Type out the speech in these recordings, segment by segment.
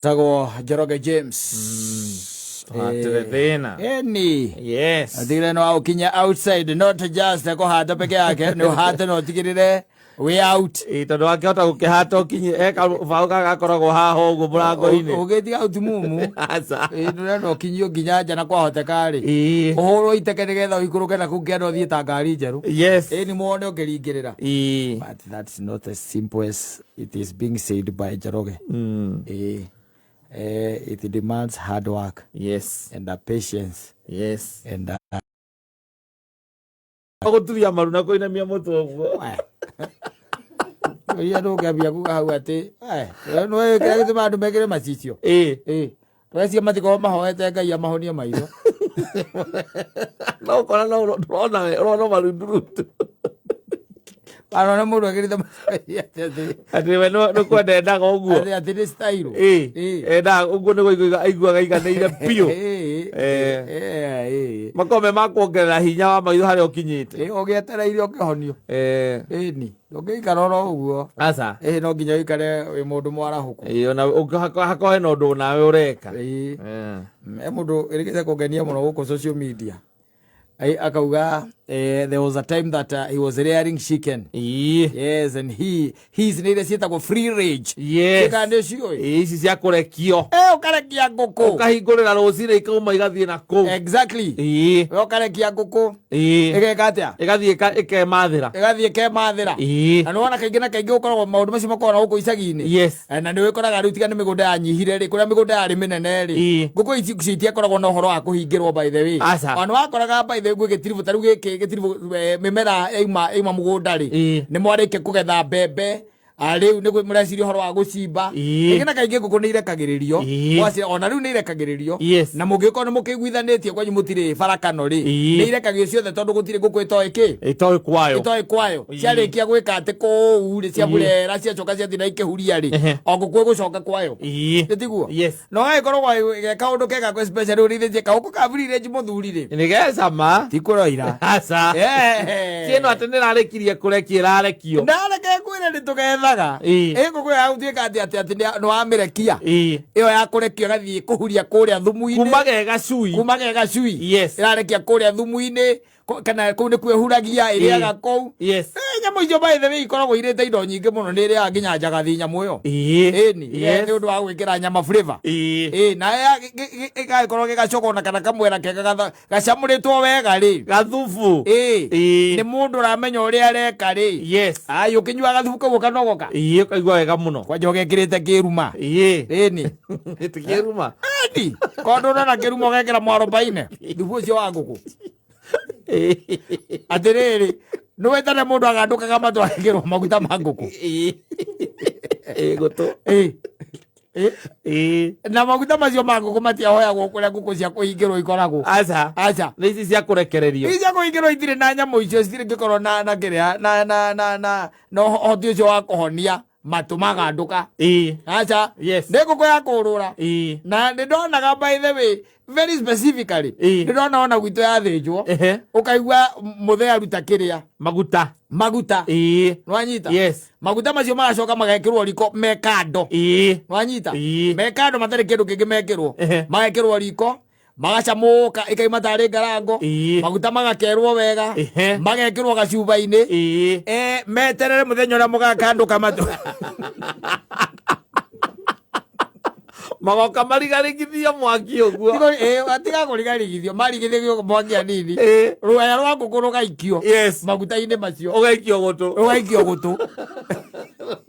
Tago Njoroge James. Yes. Atile no aukinya outside, not just ko hata peke yake, no hata no tigirire way out. Tondu akihota gukihata ukinye eka vauka gakoragwo haha uguo murango-ini. Ugitiga utumumu. Aca. No kinyio nginya nja na kwahoteka ri. Uhoro iteke nigetha uikuruke na kukiano thieta ngari njeru. Yes. Ni muone ukiringirira. But that's not as simple as it is being said by Njoroge. It demands hard work. Yes. And patience. Yes. And guturia maru na kuinamia mutu uguo. Oya no gabia ku hau ati. No e kaya gite mandu megere macicio. Twesi amatiko mahoete Ngai amahonia maitho. No kora no rona maru ndurutu. Arona mundu agirite ati we no kwenda ndaga uguo. Ati ni style. Enda uguo ni aiguaga iganeire piu. Makome makuongerera hinya wa maitho haria ukinyite. Ugietereire ukihonio. Ni ndũngĩikara ũguo. Aca. No nginya ũikare wĩ mũndũ mwarahuku. Ona hakorwo hena ũndũ nawe ũreka. Mũndũ ĩrĩkĩte kũngenia mũno gũkũ social media. Akauga there was a time that he was rearing chicken. Yes, and he's neither cietagwo free range. Yes. Kĩkande cio ici cia kũrekio. Ũkarekia ngũkũ. Ũkahingũrĩra rũcinĩ ikauma igathiĩ na kũu. Exactly. Ũkarekia ngũkũ. Ĩgeka atĩa? Igathiĩ ikemathĩra. Igathiĩ ikemathĩra. Na nĩwona kaingĩ na kaingĩ ũkoragwo maũndũ macio makoragwo gũkũ icagi-inĩ. Yes. Na nĩwĩkoraga rĩu tiga nĩ mĩgũnda yanyihire rĩ, kũrĩa mĩgũnda yarĩ mĩnene rĩ. Ngũkũ ici citiakoragwo na ũhoro wa kũhingĩrwo by the way. Ona wakoraga by the way gĩtiribu ta rĩu gĩtiribu mĩmera ĩma mũgũnda rĩ. Nĩ mwarĩkia kũgetha mbembe. Riu nĩ mũreciria ũhoro wa gũcimba. Kaingĩ na kaingĩ ngũkũ nĩ irekagĩrĩrio. Ona rĩu nĩ irekagĩrĩrio. Na mũngĩkorwo nĩ mũkĩiguithanĩtie kwanyu mũtirĩ barakano rĩ. Nĩ irekagio ciothe tondũ gũtirĩ ngũkũ ĩtoĩ kĩ? Ĩtoĩ kwayo. Ciarĩkia gwĩka atĩ kũu rĩ, ciaburera ciacoka ciathiĩ na ikĩhuria rĩ. O ngũkũ ĩgũcoka kwayo. Nĩ tiguo? No agĩkorwo geka ũndũ kega kwa special ũrĩithĩtie kaũkũ ka free range mũthuri rĩ. Nĩ gecama. Ti kũroira. Aca. Ciĩno atĩ nĩrarĩkirie kũrekia ĩrarekio. Ndareke kwĩra nĩ tũgetha ngũkũ ya gũtuĩka atĩ nĩ wamĩrekia ĩyo ya kũrekia ĩgathiĩ kũhuria kũrĩa thumu-inĩ kuma ge gacui ĩrarekia kũrĩa thumu-inĩ kana kũu nĩ kwĩhuragia ĩrĩaga kũu. Nyamũ icio by the way ikoragwo irĩte indo nyingĩ mũno, nĩ ĩrĩaga nginya njagathi nyamũ ĩyo. Nĩ ũndũ wa gwĩkĩra nyama flavor. Na ĩgagĩkorwo gĩgacogona kana kamwera kega gacamũrĩtwo wega rĩ, gathubu. Nĩ mũndũ ũramenya ũrĩa areka rĩ. Ũkĩnyua gathubu kau ũkanogoka. Ũkaigua wega mũno. Kwanja ũgekĩrĩte kĩruma. Kĩruma. Kondo na kĩruma ũgekĩra mwarobaine thubu ũcio wa ngũkũ. Atĩrĩrĩ, nĩ wetane mũndũ agandũkaga matũ agekĩrwo maguta ma ngũkũ. Gũtũ. Na maguta macio ma ngũkũ matiahoyagwo kũrĩa ngũkũ cia kũhingĩrwo ikoragwo. Aca. Nĩ ici cia kũrekererio. Ici cia kũhingĩrwo itirĩ na nyamũ icio, citirĩ ngĩkorwo na kĩrĩa na ũhoti ũcio wa kũhonia matũ magandũka. Aca. Nĩ ngũkũ ya kũrũra. Na nĩ ndonaga by the way very specifically. Nĩ ndona ona gwitũ yathĩnjwo ũkaigua mũthee aruta kĩrĩa maguta. Nwanyita. Maguta macio magacoka magekĩrwo riko mekando. Nwanyita. Mekando matarĩ kĩndũ kĩngĩ mekĩrwo. Magekĩrwo riko magacamũka ĩkaima tarĩ ngarango. Maguta magakerwo wega. Magekĩrwo gacuba-inĩ. Meterere mũthenya ũrĩa mũgakandũka matũ. Magoka marigarigithio mwaki ũguo. Atiga kũrigarigithio, marigithio mwaki anini. Ruoya rwa ngũkũ rũgaikio maguta-inĩ macio. Ũgaikio gũtũ.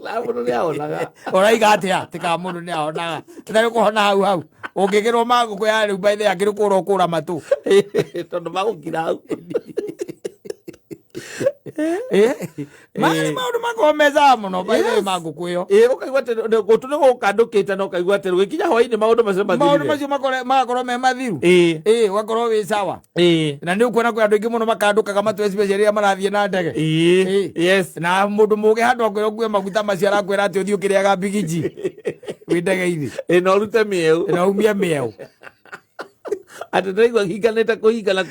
Mũndũ nĩahonaga. Ũraiga atĩa? Tika mũndũ nĩahonaga. Tĩtarĩ kũhona hau. Ũngĩgĩrwo ma ngũkũ ya rĩu baithe yakĩrĩ kũra matũ. Tondũ magũkira hau. Maũndũ makorwo mecaga mũno baithe ma ngũkũ ĩyo. Ũkaigua atĩ gũtũ nĩ gũkandũkĩte na ũkaigua atĩ gũgĩkinya hwaĩ-inĩ maũndũ macio mathirire. Maũndũ macio magakorwo me mathiru. Ũgakorwo wĩ sawa. Na nĩ ũkuona kwĩ andũ aingĩ mũno makandũkaga matũ especially rĩrĩa marathiĩ na ndege. Na mũndũ mũgĩ handũ akwĩra ũkue maguta macio arakwĩra atĩ ũthiĩ ũkĩrĩaga mbigiji wĩ ndege-inĩ. Na ũrute mĩeũ. Na umie mĩeũ. Atĩ ndaigua hinganĩte kũhingana.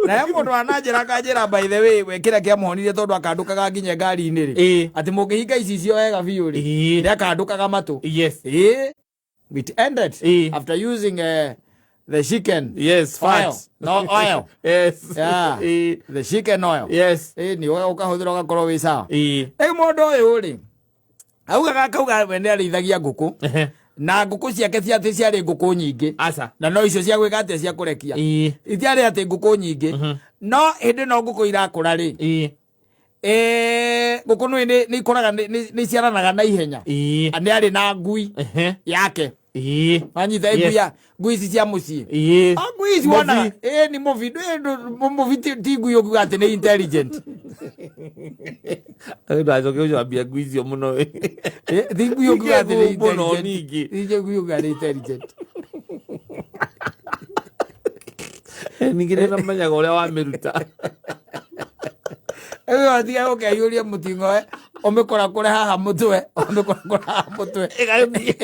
Na ya mundu ananjira kanjira by the way wekira kia muhonire tondu akandukaga nginya ngari-ini ri ati mungihinga ici cio wega biu ri ri akandukaga matu Yes. It ended after using the chicken Fat. oil. No oil. Yes. Yeah. The chicken oil. Yes. Ni ukahuthira ugakorwo wi sawa. Mundu uyu ri augaga kauga we ni arithagia nguku na nguku ciake ciati ciari nguku nyingi na no icio cia gwika atia cia kurekia itiari ati nguku nyingi no hindi no nguku irakura ri nguku ni ikuraga ni ciaranaga na ihenya ani ari na ngui yake manyita iguya ngui ici cia mucii ngui ici wona ni muvi ti ngui uguga ati ni intelligent ndazo ke ujo abia ngui icio muno ti ngui uguga ati ni intelligent ti ngui uguga ni intelligent ningire na manya gore wa miruta atia ukeyuria mutingo omekora kure haha mutwe omekora kure haha mutwe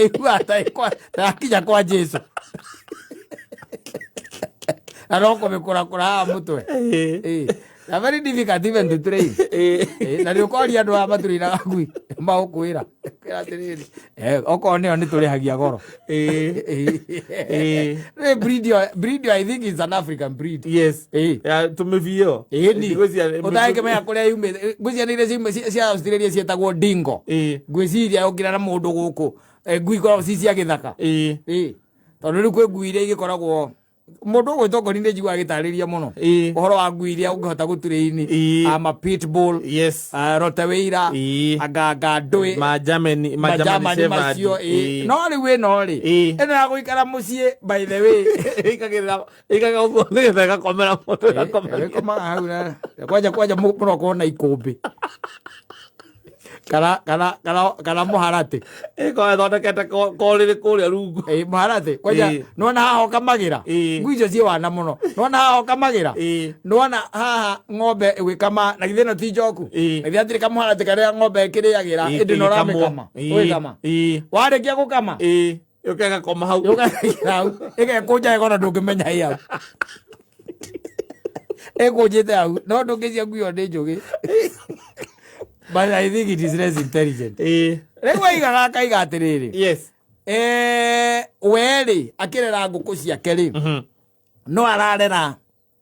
iguata takinya kwa Jesu aroko mekora kure haha mutwe na very difficult even to train na rio kori andu a maturina ngui maukwira atiriri okone ni turihagia goro breed I think is an African breed. Yes. Tumevio ni utaike me akore yume ngui ni cia Australia cietagwo dingo ngui ciria ukira na mundu guku ngui korwo ci cia githaka tondu riu kwi ngui iria igikoragwo mundu gwitoko ni njigua agitariria muno uhoro wa ngui iria ungihota guturaini ama pitbull rottweiler agaga ndui majamani macio no riu ino ri ino ya guikara mucii by the way ikagira uguo nigetha igakomera mundu koma hau na kwaja muno kona ikumbi kana muharate ko thondekete korire kuria rungu muharate kwaja nona haha kamagira ngui icio ciwana muno nona haha kamagira nona haha ng'ombe gwikama na githeno ti njoku githiatire kamuharate karia ng'ombe kiriagira indi no ramikama wikama warikia gukama ukega koma hau ikekunja igona ndungimenya hii hau ekunjite hau no ndungicia ngui yo ndi njugi. But I think it is less intelligent. Rewa igaga kaiga atiriri. Yes. Weri akirera nguku ciake ri. No ararera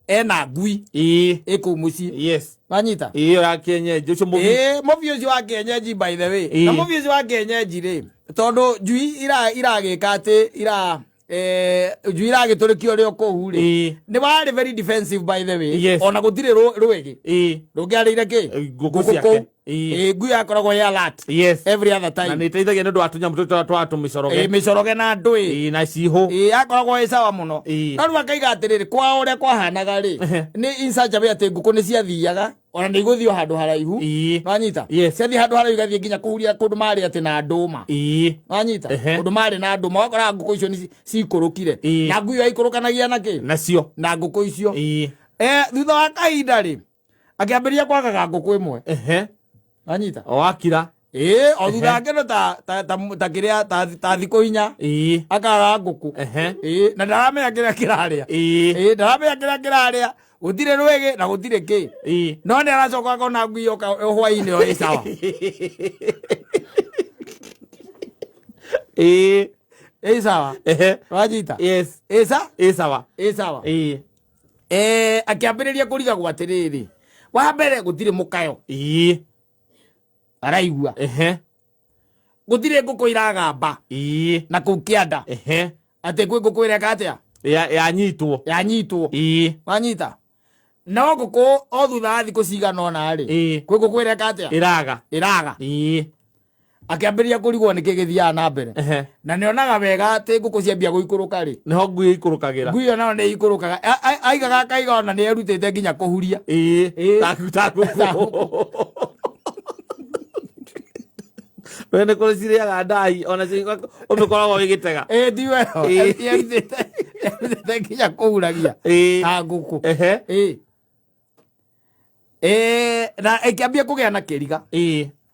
ena ngui. Iku muci. Yes. Manyita. Iyo ya kienyeji ucio muvi. Muvi ucio wa kienyeji by the way. Na muvi ucio wa kienyeji ri. Tondu njui iragika ati njui iragiturikio ri okuhu ri. Ni wari very defensive by the way. Ona gutire ruigi. Rungiarire ki? Nguku ciake. Ngui akoragwo ya alert every other time. Na niteithagia ndu atunya mutu twatu micoroge. Micoroge na ndui. Na ciho. Akoragwo sawa muno. No akaiga atiriri kwa uria kwahanaga ri. Ni insajabe ati nguku ni ciathiaga ona ni iguthio handu haraihu. Wanyita. Ciathi handu haraihu gathie nginya kuhuria kundu mari ati na nduma. Wanyita. Kundu mari na nduma wakora nguku icio ni cikurukire. Na ngui aikurukanagia na ki? Nacio. Na nguku icio. Thutha wa kahinda ri akiambiria kwagaga nguku imwe. Anyita wakira o thutha ngeno ta kiria ta thiku inya akaga nguku na ndaramenya kiria kiraria ndaramenya kiria kiraria gutire rwege na gutire ki no ni aracoka kona ngui yoka hwaini o isawa isawa wajita isawa akiambiriria kuriga gwatiriri wa mbere gutire mukayo araigua gutire nguku iragamba na kuu kianda ati kwi nguku ireka atia yanyitwo wanyita no nguku o thutha wa thiku cigana ona ri kwi nguku ireka atia iraga akiambiria kurigwo niki githiaga na mbere na nionaga wega ati nguku ciambia guikuruka ri niho ngui ikurukagera ngui ona ni ikurukaga aigaga kaiga ona ni erutite nginya kuhuria taku wene kore ciriaga ndai ona umikoragwo wigitega ndiwe erutite nginya kuhuragia ta nguku na ikiambia kugia na kiriga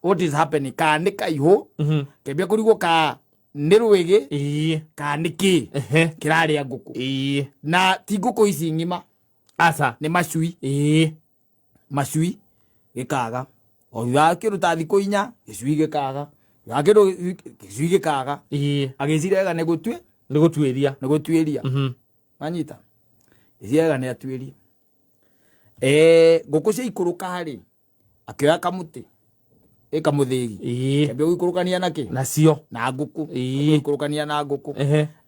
what is happening ka ni kaihu kiambia kurigwo ka ni rwigi ka ni ki kiraria nguku na ti nguku ici ngima Asa. Nĩ macui. Macui gĩkaga. O thutha kĩruta thikũ 4 gĩcui gĩkaga. Gĩcui gĩkaga. Agĩcirega nĩ gũtuĩria. Manyita. Gĩcirega nĩ atuĩria. Ngũkũ cia ikũrũka rĩ, akĩoya kamũtĩ. Kamũthĩgi. Kĩambia gũikũrũkania na kĩ? Nacio. Na ngũkũ. Gũikũrũkania na ngũkũ.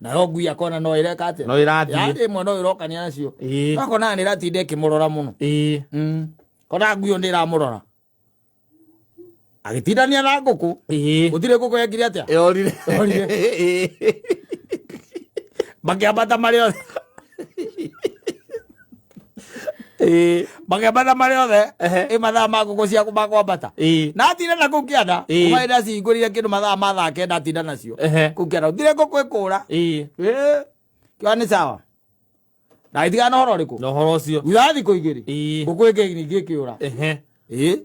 Na yo ngui akona no ĩreka atĩa? No ĩrathiĩ. Yaani ĩmwe no ĩrokania nacio. Akona nĩ ĩratinda ĩkĩmũrora mũno. Kona ngui ĩyo nĩ ĩramũrora. Agĩtindania na ngũkũ. Gũtirĩ ngũkũ yekire atĩa? Yorire. Makĩambata marĩ othe. Makĩambata marĩ othe. Mathaa ma ngũkũ ciaku ma kwambata. Na atinda na kũu kĩanda. Kuma hĩndĩ acihingũrire kĩndũ mathaa ma thaa 9 atinda nacio. Kũu kĩanda gũtirĩ ngũkũ ĩkũra. Kiuga nĩ sawa. Na itigana ũhoro ũrĩkũ? Na ũhoro ũcio. Thutha thikũ 2 ngũkũ ĩngĩ ningĩ ĩkĩũra.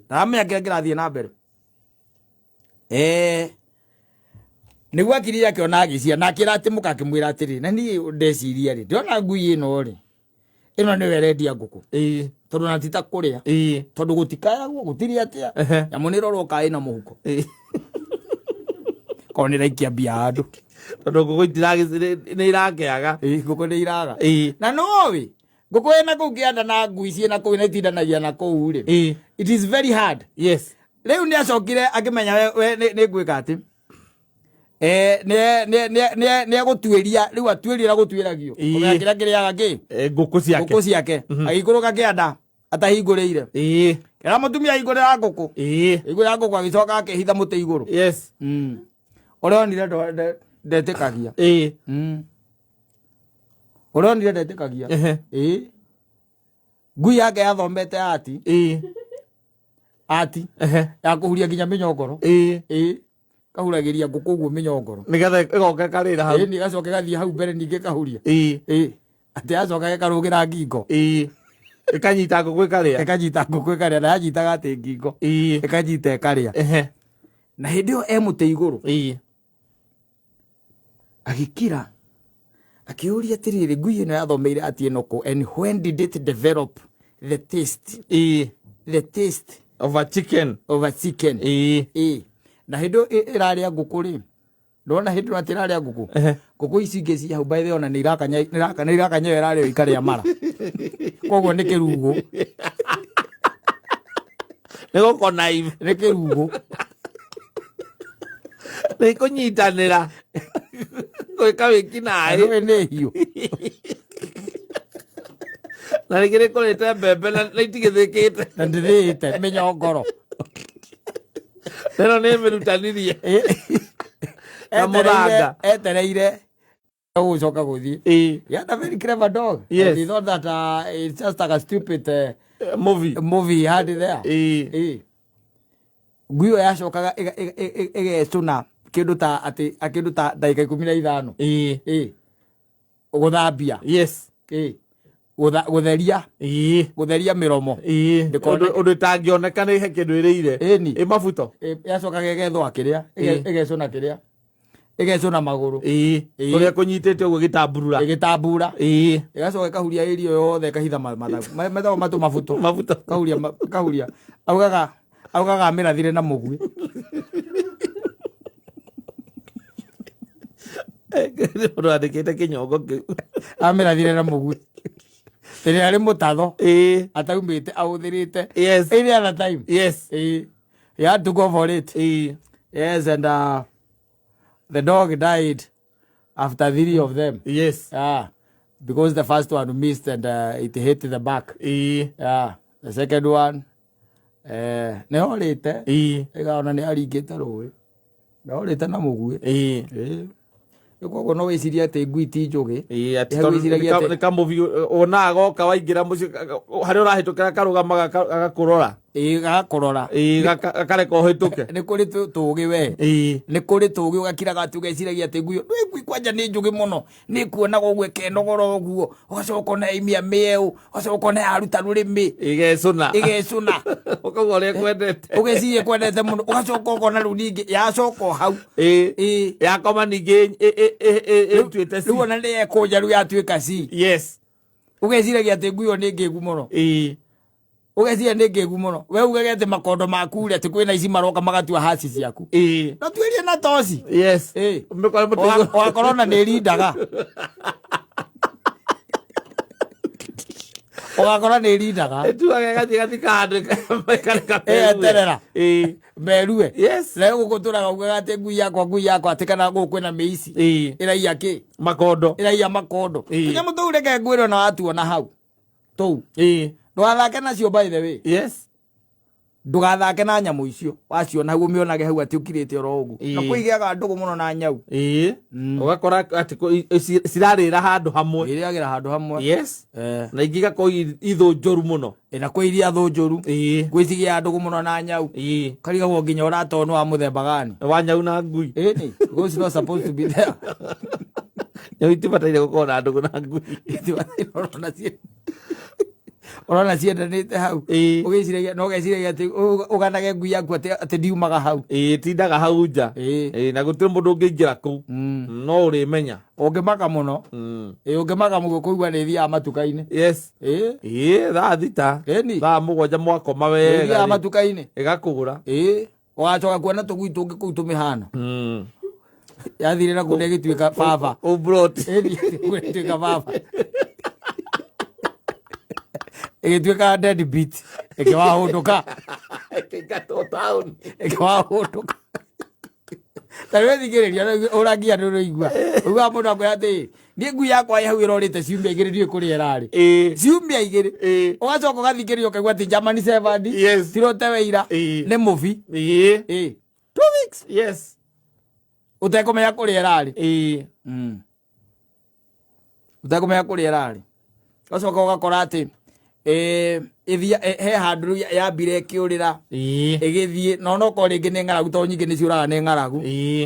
Naramenya kĩrĩa kĩrathiĩ na mbere. Nĩguo akiri akĩona agĩcia na akĩratimũka akĩmwĩra atĩrĩ, na niĩ ndeciria rĩ, ndĩrona ngui ĩno rĩ, ĩno nĩwe ĩrendia ngũkũ. Tondũ na ti ta kũrĩa. Tondũ gũtikayagwo gũtirĩ atĩa. Nyamũ nĩ ĩrorwo ka ĩna mũhuko. Korwo nĩ ĩraikia mbia handũ. Tondũ ngũkũ nĩ irakĩaga. Ngũkũ nĩ iraga. Na no wĩ, ngũkũ ĩna kũu kĩanda na ngui ciĩna kũu na itindanagia na kũu rĩ. It is very hard. Yes. Rĩu nĩ acokire akĩmenya we nĩ ngwĩka atĩ. Nĩ egũtuĩria, rĩu atuĩria na gũtuĩragio. Kũmenya kĩrĩa kĩrĩaga kĩ? Ngũkũ ciake. Agĩikũrũka kĩanda atahingũrĩire. Kĩra mũtumia ahingũrĩra ngũkũ. Ahingũrĩra ngũkũ agĩcoka akĩhitha mũtĩ igũrũ. Yes. Ũrĩa onire ndetĩkagia. Ũrĩa onire ndetĩkagia. Ngui yake yathomete ati ya kũhuria nginya mĩnyongoro. Kahuragĩria ngũkũ ũguo mĩnyongoro. Nĩgetha ĩgoka karĩra hau. Nĩ gacoke gathiĩ hau mbere ningĩ kahuria. Atĩ yacoka gĩkarũgĩra ngingo. Ĩkanyita ngũkũ ĩkarĩa. Ĩkanyita ngũkũ ĩkarĩa na yanyitaga atĩ ngingo. Ĩkanyita ĩkarĩa. Na hĩndĩ ĩyo mũtĩ igũrũ. Agĩkira. Akĩũria atĩrĩrĩ, ngui ĩno yathomeire atĩ ĩno kũ, and when did it develop the taste? The taste of a chicken. Na hĩndĩ ĩrarĩa ngũkũ rĩ, ndona hĩndĩ ĩno atĩ ĩrarĩa ngũkũ. Ngũkũ ici ingĩ ci hau by the way ona nĩ irakanya ĩrarĩa ikarĩa mara. Koguo nĩ kĩrugũ. Nĩ gũkona nĩ kĩrugũ. Nĩ kũnyitanĩra. Gwĩka wĩkinaĩ. Nĩ hiũ. Na rĩngĩ nĩkũrĩte mbembe na itigĩthĩkĩte. Na ndĩrĩte mĩnyongoro. Ĩno nĩ mĩrutanirie. Na mũthanga. Etereire gũcoka gũthiĩ. He had a very clever dog. Yes. He thought that it's just like a stupid movie he had there. Ngui ĩyo yacokaga ĩgecũna kĩndũ ta ndagĩka 15. Gũthambia. Yes. Gũtheria mĩromo. Ũndũ ĩtangĩoneka nĩ kĩndũ ĩrĩire. Ĩ mabuto. Yacokaga ĩgethwo kĩrĩa, ĩgecũna kĩrĩa. Ĩgecũna magũrũ. Kũrĩa kũnyitĩte ũguo gĩtambura. Ĩgacoka ĩkahuria ĩrio yothe ĩkahitha mathagu matũ mabuto. Kahuria. Augaga amĩrathire na mũgwĩ. Mũndũ andĩkĩte kĩnyongo kĩu. Amĩrathire na mũgwĩ. Rĩrĩa arĩ mũtatho. Ataumĩte ahũthĩrĩte. Yes. Any other time. Yes. He had to go for it. Yes, and the dog died after 3 of them. Yes. Because the first one missed and it hit the back. The second one nĩ horĩte. Ĩgaona nĩ aringĩte rũĩ. Na horĩte na mũgwĩ. Koguo no wĩcirie atĩ ngui ti njũgĩ. Nĩ kamũbi onaga agoka waingĩra mũciĩ harĩa ũrahĩtũkĩra karũgamaga agakũrora. Gagakũrora. Gakareka ũhĩtũke. Nĩ kũrĩ tũũgĩ we. Nĩ kũrĩ tũũgĩ ũgakiraga atĩ ũgeciragia atĩ ngui kwanja nĩ njũgĩ mũno. Nĩ kuonaga ũguo ĩkenogora ũguo. Ũgacoka ona imia mĩeũ. Ũgacoka ona yaruta rũrĩmĩ. Ĩgecũna. Ũkauga ũrĩa kwendete. Ũgeciria kwendete mũno. Ũgacoka ũkona rĩu ningĩ yacoka hau. Yakoma ningĩ ĩtuĩte ci. Rĩu ona nĩ ekũnja rĩu yatuĩka ci. Yes. ugeciragia ati ngui yo ni ngĩgu mũno ugeciria ni ngĩgu mũno we ugage ati makondo maku ri ati kwina ici maroka magatua hasi ciaku no tuerie na toci wakorona nĩ rindaga ogakora nĩ rindaga eterera merue na gũkũtũraga ugaga atĩ ngui yakwa atĩ kana gũkũ kwĩna mĩici ĩraiya kĩ makondo ĩraiya makondo nyamũ tũu reke ngwĩre na watuona hau tũu ndũgathake nacio by the way ndũgathake na nyamũ icio waciona hau ũmĩonage hau atĩ ũkirĩte oro ũguo na kũigĩaga ndũgũ mũno na nyau ũgakora atĩ cirarĩra handũ hamwe irĩagĩra handũ hamwe na ingĩ igakorwo ithũ njũru mũno na kwĩ iria thũ njũru gwĩcigia ndũgũ mũno na nyau karigagwo nginya ũratonũ wa mũthemba gani wa nyau na ngui those not supposed to be there nyau itibataire gũkorwo na ndũgũ na ngui orona ciendanĩte hau ũgĩciragia no geciragia atĩ ũganage ngui yaku atĩ ndiumaga hau tindaga hau nja na gũtirĩ mũndũ ũngĩingĩra kũu no ũrĩmenya ũngĩmaka mũno ũngĩmaka mũno kũigua nĩ thiaga matuka-inĩ thaa thita thaa mũgwanja mwakoma wega thiaga matuka-inĩ ĩgakũgũra ũgacoka kuona tũgui tũngĩ kũu tũmĩhana yathire na kũrĩa gĩtuĩka baba gĩtuĩka baba igituika dead beat ikiwahunduka ikigato town ikiwahunduka tawe thigiriria urangia nduruigua uga mundu akwira ati ni ngui yakwa hau irorite ciumia igiri ndio kuria rari ciumia igiri ugacoka ugathikiria ukaigua ati Germany Shepherd tirote weira ni movie 2 weeks utekomenya kuria rari utekomenya kuria rari ugacoka ugakora ati ithia he handũ yambire ĩkĩũrĩra ĩgĩthiĩ no ko rĩngĩ nĩ ng'aragu to nyingĩ nĩ ciũraga nĩ ng'aragu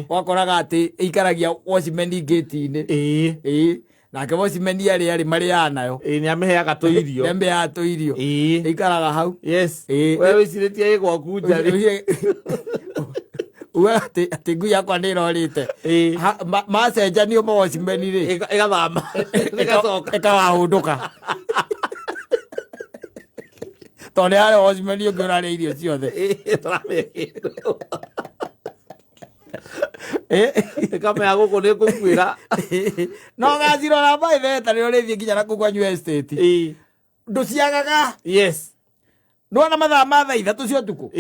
wakoraga atĩ ĩikaragia watchman gate-inĩ nake watchman arĩ marĩaga nayo nĩ amĩheaga tũirio nĩamĩheaga tũirio ĩikaraga hau we wĩcirĩtie ĩgwaku nja uga atĩ ngui yakwa nĩ ĩrorĩte macenjanio ma watchman rĩ ĩgathama ĩkawahũndũka tone yale ozimeli ogorale irio ciothe kama yago kone kukwira no gaziro na baithe tani ole thie kinya na kugwa new estate nduciagaga no na mathaa ithatu cio tuku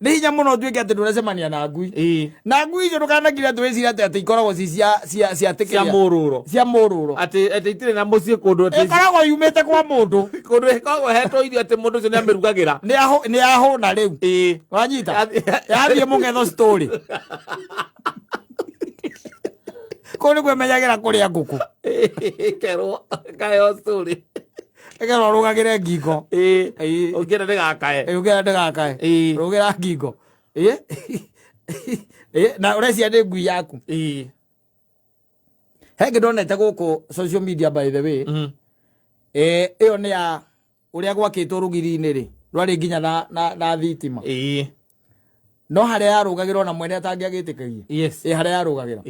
ni hinya muno tuike ati nduracemania na ngui na ngui icio ndukanagira twicira ati ikoragwo cia tekeria cia mururo ati itire na mucie kundu ati ikoragwo yumite kwa mundu kundu ikoragwo hetwo irio ati mundu ucio ni amirugagira ni ahuna riu wanyita yathie mungetho story kone kwemenyagira kuria nguku kerwo kayo story ekero rugagire ngingo ukira ndegakae rugira ngingo na urecia ndi ngui yaku henge ndonete guku social media by the way iyo ni ya uria gwakitwo rugiri-inĩ ri rwari nginya na thitima no haria yarugagirwo na mwene atangiagitikagie haria yarugagira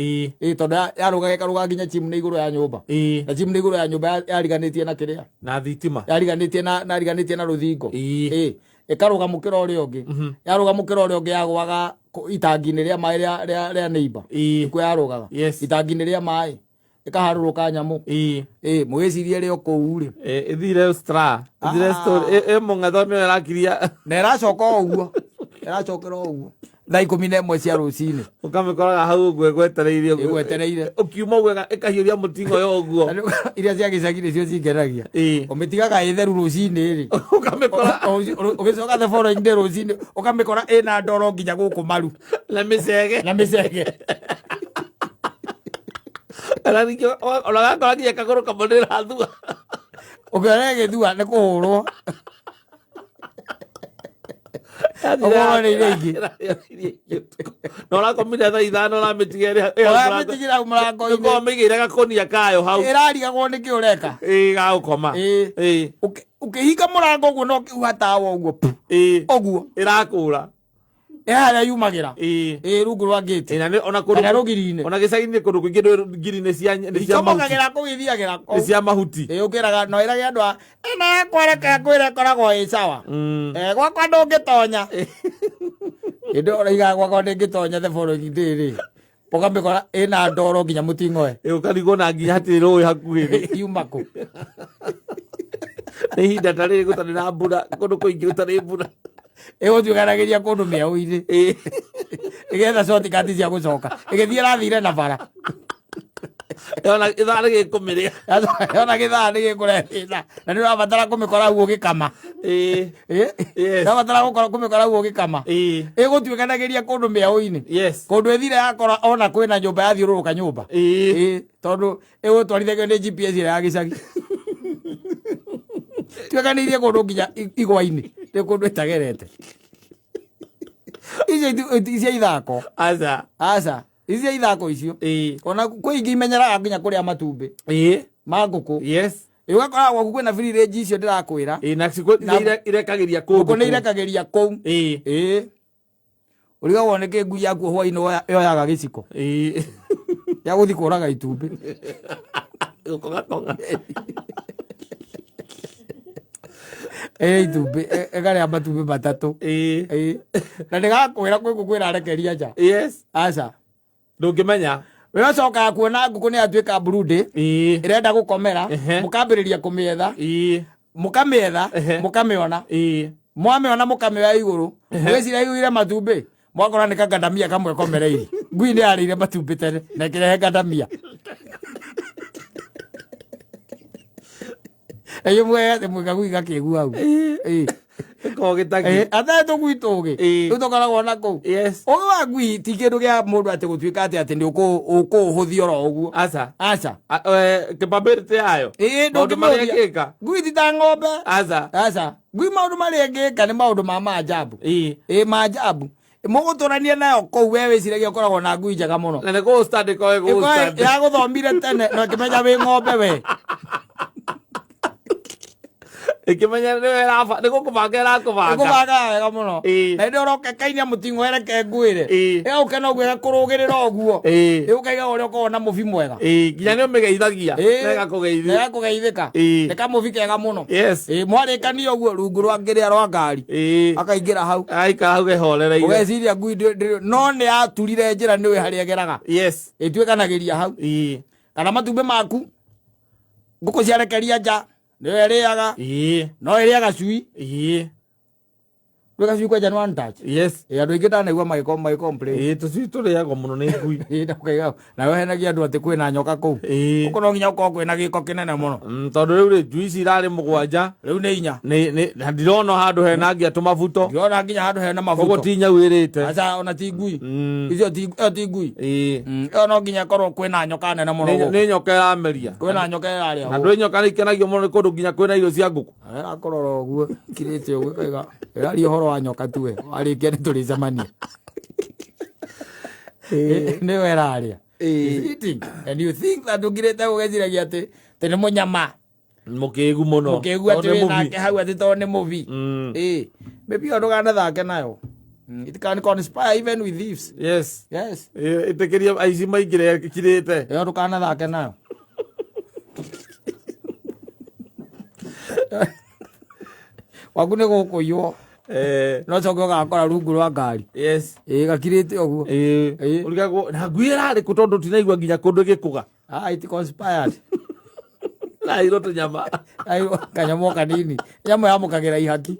tondu yarugaga karuga nginya chimney iguru ya nyumba na chimney iguru ya nyumba yariganitie na kiria na thitima yariganitie na ruthingo ikaruga mukira uri ungi yaruga mukira uri ungi yagwaga itangi-inĩ ria mai ria neighbor iko yarugaga itangi-inĩ ria mai ikaharuruka nyamu mwicirie ri okuu ri ithire stra ithire story mungatho ni rakiria na iracoka uguo iracokera uguo thaa 11 cia rucini ukamikoraga hau uguo gwetereire ukiuma uguo ikahiuria mutingo yo uguo iria cia gicagi cio cingeragia umitigaga itheru rucini ri ukamikora ugicoka the following day rucini ukamikora ina ndoro nginya guku maru na micege aranikio olaga kwa nginya kagoro kamondera thua ugerege thua ni kuhurwo ogone irengi no la komida tha ithano na mitigira murango ine ko migire gakonia kayo hau irariga gwo niki ureka ga ukoma ukihika murango gwo no kiuhatawa uguo uguo irakura haria yumagira rungu rwa gate na ona kana rugiri-ini ona gicagi-ini kundu kuingi ngiri ni cia ikomokagira kugithiagira ni cia mahuti ukiraga no iragia andu ino yakwereka kwire koragwo i sawa gwakwa ndungitonya indo raiga gwakwa ndingitonya the following day ri ukamikora ina ndoro nginya mutingoe ukarigwo na nginya hatirĩ rũĩ hakuhĩ yuma kũ nĩ ihinda ta rĩrĩ gũtarĩ na mbura kũndũ kũingĩ gũtarĩ mbura ĩgũtuĩkanagĩria kũndũ mĩau-inĩ ĩgetha shortcut cia gũcoka ĩgĩthiĩ rathire na bara ona ithaa nĩgĩkũmĩrĩa ona gĩthaa nĩgĩkũrehĩna na nĩ ũrabatara kũmĩkora guo gĩkama ũrabatara kũmĩkora guo gĩkama ĩgũtuĩkanagĩria kũndũ mĩau-inĩ kũndũ ĩthire yakora ona kwĩna nyũmba yathiũrũrũka nyũmba tondũ ĩgũtwarithagio nĩ GPS ĩrĩa ya gĩcagi tuĩkanĩirie kũndũ nginya igwa-inĩ nĩ kũndũ ĩtagerete icio ithako aca icio ithako icio ona kwĩ ingĩ imenyeraga nginya kũrĩa matumbĩ ma ngũkũ ũgakora gwaku kwĩna village icio ndĩrakwĩra irekagĩria kũndũ nĩ irekagĩria kũu ũrigagwo nĩ kĩ ngui yaku hwainĩ yoyaga gĩciko ya gũthi kũraga itumbĩ itumbĩ ĩkarĩa matumbĩ matatũ na ndĩgakwĩra kwĩ ngũkũ ĩrarekeria nja aca ndũngĩmenya ũcokaga kuona ngũkũ nĩ yatuĩka burudi ĩrenda gũkomera mũkambĩrĩria kũmĩetha mũkamĩetha mũkamĩona mwamĩona mũkamĩoya igũrũ mwĩciria yũire matumbĩ mwakora nĩ kangandamia kamwe komereire ngui nĩ yarĩire matumbĩ tene na ĩkĩrehe ngandamia eyo mwete mwikagui gakĩgu hau athetũ gwitũ ũgĩ rĩu tũkoragwo na kũu ũgĩ wa ngui ti kĩndũ gĩa mũndũ atĩ gũtuĩka atĩ nĩ ũkũũhũthia oro ũguo aca capability yayo maũndũ marĩa ĩngĩka ngui ti ta ng'ombe aca ngui maũndũ marĩa ĩngĩka nĩ maũndũ ma maajabu maajabu mũgũtũrania nayo kũu we wĩciragia ũkoragwo na ngui njega mũno na nĩ gũstandĩka yagũthomire tene na ĩkĩmenya wĩ ng'ombe we ikimenya nĩ gũkũbanga ĩrakũbanga wega mũno na ĩndĩ ũrokekainia mũting'o ereke ngwĩre ĩgaũkena ũguo ĩgakũrũgĩrĩra ũguo ĩgũkaiga ũrĩa ũkoragwo na mũbi mwega nginya nĩ ũmĩgeithagia na ĩgakũgeithĩka nĩ kamũbi kega mũno mwarĩkania ũguo rungu rwa ngĩrĩa rwa ngari akaingĩra hau agaikara hau ehorereire ũgeciria ngui no nĩ yaturire njĩra nĩũĩ harĩa ĩgeraga ĩtuĩkanagĩria hau kana matumbĩ maku ngũkũ ciarekeria nja nĩyo ĩrĩaga no ĩrĩaga cui Weka siku kwa January touch. Yes. Ya ndo ikita na igwa my complain. Tusi turiago muno ni ngui. Ndakuga na we hena giandu ati kwina nyoka ku. Uko no nginya uko kwina giko kinene muno. Tondu riu ri juici irari mugwanja. Riu ni inya. Ni ndirona handu hena ngia tumabuto. Ndirona nginya handu hena mabuto. Ugo tinya wirite. Acha ona ti ngui. Icio ti ngui. No nginya korwo kwina nyoka nene muno. Ni nyoka ya meria. Kwina nyoka ya ria. Na ndu nyoka ni kenagio muno kundu nginya kwina irio cia nguku. Ara kororo guo kirite ugo kaiga. Irario horo wa nyoka tuwe warikia ni tulicemania ni weraria eating and you think that ugirete ugeciragia ati tene munyama mukigu muno mukigu ati nake hau ati to ni movie maybe ondu gana thake nayo it can conspire even with thieves. Yes itekeria aici maingire kirite ondu kana thake nayo waku ni gukuyo no coke gakora rungu rwa ngari gakirite oguo urigagwo na ngui irari ku tondu tinaigua nginya kundu gikuga it conspired na iro tunyama kanyamo kanini nyamo yamukagira ihaki